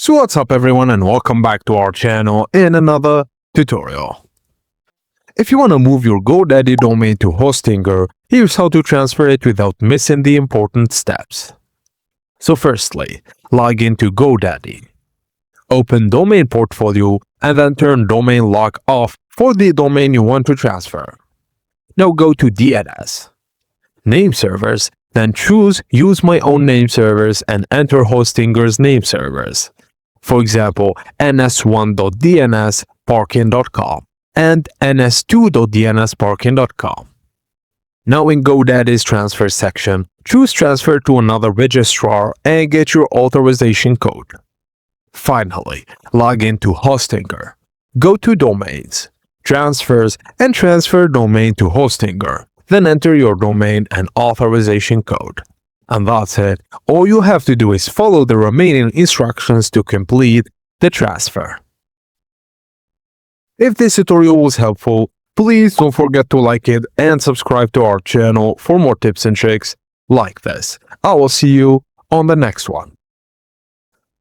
So what's up everyone and welcome back to our channel in another tutorial. If you want to move your GoDaddy domain to Hostinger, here's how to transfer it without missing the important steps. So firstly, log into GoDaddy. Open Domain Portfolio and then turn Domain Lock off for the domain you want to transfer. Now go to DNS. Name servers, then choose Use My Own Name Servers and enter Hostinger's name servers. For example, ns1.dnsparking.com and ns2.dnsparking.com. Now in GoDaddy's transfer section, choose Transfer to another registrar and get your authorization code. Finally, log into Hostinger. Go to Domains, Transfers, and transfer domain to Hostinger. Then enter your domain and authorization code. And that's it. All you have to do is follow the remaining instructions to complete the transfer. If this tutorial was helpful, please don't forget to like it and subscribe to our channel for more tips and tricks like this. I will see you on the next one.